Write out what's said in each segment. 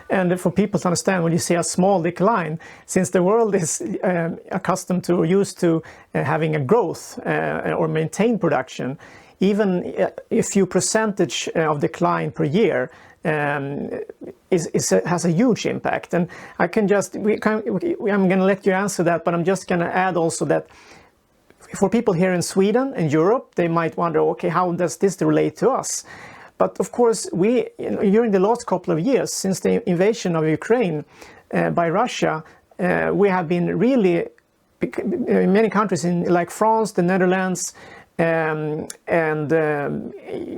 And for people to understand, when you say a small decline, since the world is accustomed to, used to having a growth or maintain production, even a few percentage of decline per year has a huge impact. And I can just, I'm going to let you answer that, but I'm just going to add also that for people here in Sweden and Europe, they might wonder, okay, how does this relate to us? But of course, we, during the last couple of years, since the invasion of Ukraine by Russia, we have been really, in many countries like France, the Netherlands, and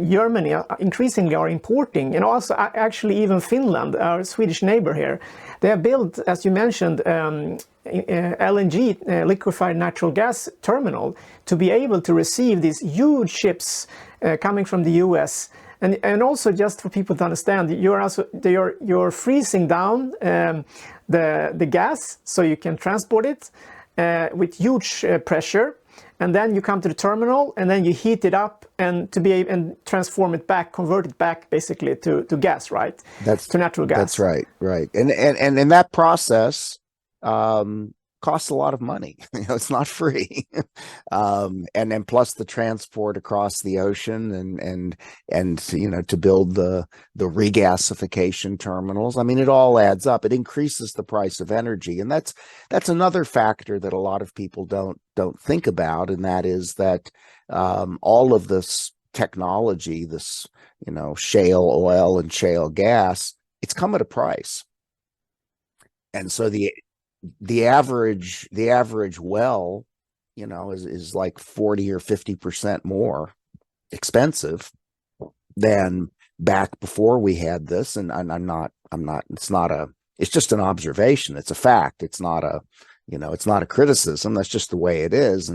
Germany increasingly are importing, and also actually even Finland, our Swedish neighbor here. They have built, as you mentioned, LNG, liquefied natural gas terminal, to be able to receive these huge ships coming from the US. And also, just for people to understand, you're freezing down the gas so you can transport it with huge pressure. And then you come to the terminal, and then you heat it up and transform it back, convert it back basically to gas, right? To natural gas. That's right, right. And in that process, costs a lot of money. It's not free. And then plus the transport across the ocean and to build the regasification terminals. I mean, it all adds up. It increases the price of energy. And that's another factor that a lot of people don't think about. And that is that all of this technology, this, shale oil and shale gas, it's come at a price. And so the average well, is like 40 or 50% more expensive than back before we had this. And it's just an observation. It's a fact. It's not it's not a criticism. That's just the way it is.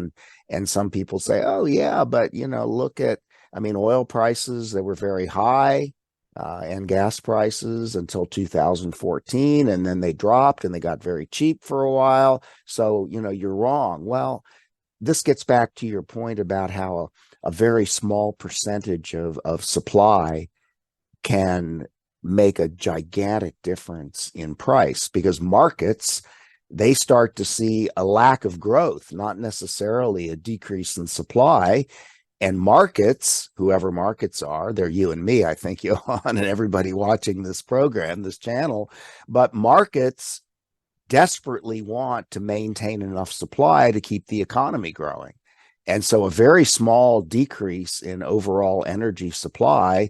And some people say, oh yeah, but look at, oil prices, they were very high. And gas prices until 2014, and then they dropped and they got very cheap for a while. So, you're wrong. Well, this gets back to your point about how a very small percentage of supply can make a gigantic difference in price, because markets, they start to see a lack of growth, not necessarily a decrease in supply. And markets, whoever markets are, they're you and me, I think, Johan, and everybody watching this program, this channel. But markets desperately want to maintain enough supply to keep the economy growing. And so a very small decrease in overall energy supply,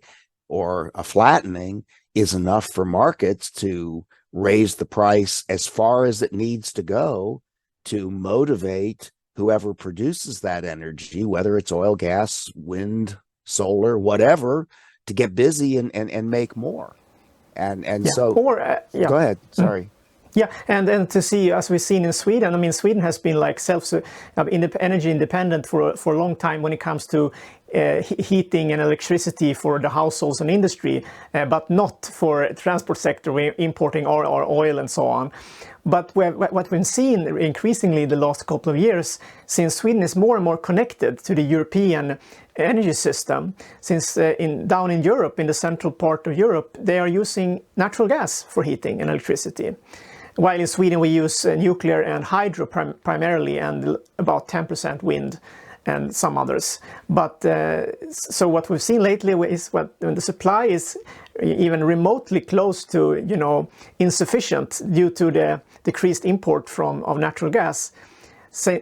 or a flattening, is enough for markets to raise the price as far as it needs to go to motivate whoever produces that energy, whether it's oil, gas, wind, solar, whatever, to get busy and make more. And so, go ahead. Sorry. Yeah, and then to see, as we've seen in Sweden, Sweden has been like energy independent for a long time when it comes to heating and electricity for the households and industry, but not for transport sector. We're importing our oil and so on. But what we've seen increasingly the last couple of years, since Sweden is more and more connected to the European energy system, since down in Europe, in the central part of Europe, they are using natural gas for heating and electricity. While in Sweden we use nuclear and hydro primarily, and about 10% wind and some others. But so what we've seen lately is when the supply is even remotely close to insufficient due to the decreased import of natural gas. So,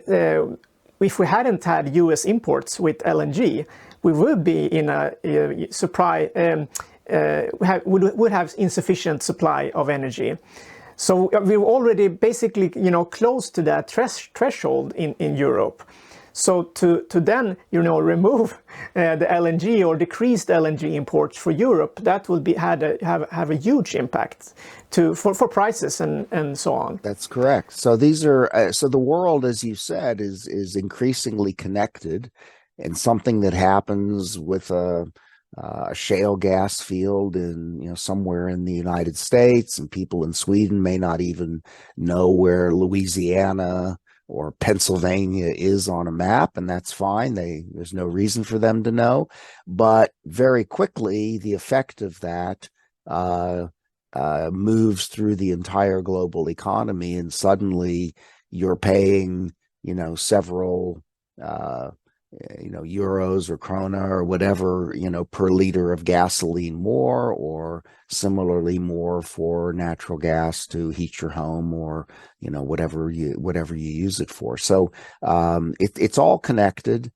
if we hadn't had US imports with LNG, we would be in a supply would have insufficient supply of energy. So we're already basically close to that threshold in Europe. So to then remove the LNG or decrease the LNG imports for Europe, that will have a huge impact for prices and so on. That's correct. So these are so the world, as you said, is increasingly connected, and something that happens with a shale gas field in somewhere in the United States, and people in Sweden may not even know where Louisiana or Pennsylvania is on a map, and that's fine. There's no reason for them to know. But very quickly, the effect of that moves through the entire global economy, and suddenly you're paying, several, euros or krona or whatever, per liter of gasoline more, or similarly more for natural gas to heat your home, or, whatever you use it for. So it's all connected.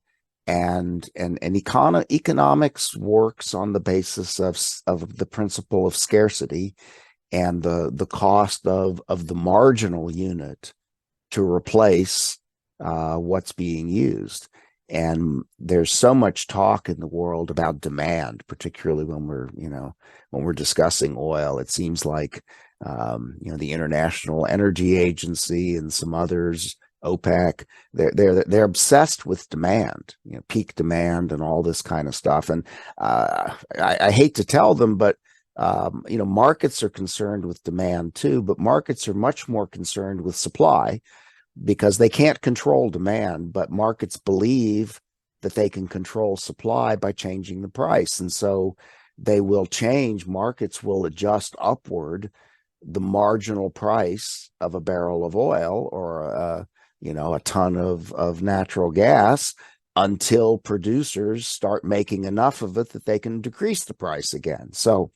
And economics works on the basis of the principle of scarcity, and the cost of the marginal unit to replace what's being used. And there's so much talk in the world about demand, particularly when we're discussing oil. It seems like the International Energy Agency and some others, OPEC, they're obsessed with demand, peak demand and all this kind of stuff. And I hate to tell them, but markets are concerned with demand too, but markets are much more concerned with supply, because they can't control demand, but markets believe that they can control supply by changing the price. And so they will change, markets will adjust upward the marginal price of a barrel of oil, or a ton of natural gas, until producers start making enough of it that they can decrease the price again. So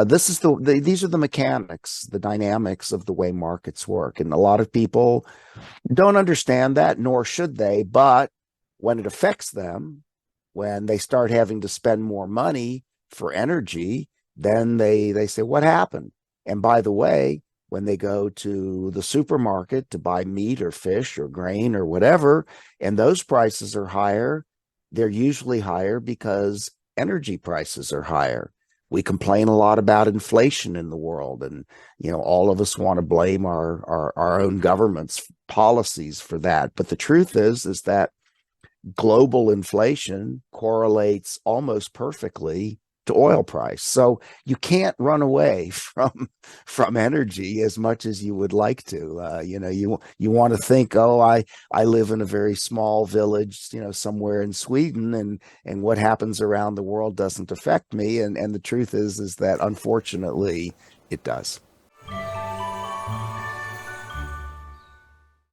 these are the mechanics, the dynamics of the way markets work. And a lot of people don't understand that, nor should they. But when it affects them, when they start having to spend more money for energy, then they say, what happened? And by the way, when they go to the supermarket to buy meat or fish or grain or whatever, and those prices are higher, they're usually higher because energy prices are higher. We complain a lot about inflation in the world, and all of us want to blame our own government's policies for that. But the truth is that global inflation correlates almost perfectly to oil price. So you can't run away from energy as much as you would like to. You want to think, oh, I live in a very small village, somewhere in Sweden, and what happens around the world doesn't affect me. And the truth is that unfortunately it does.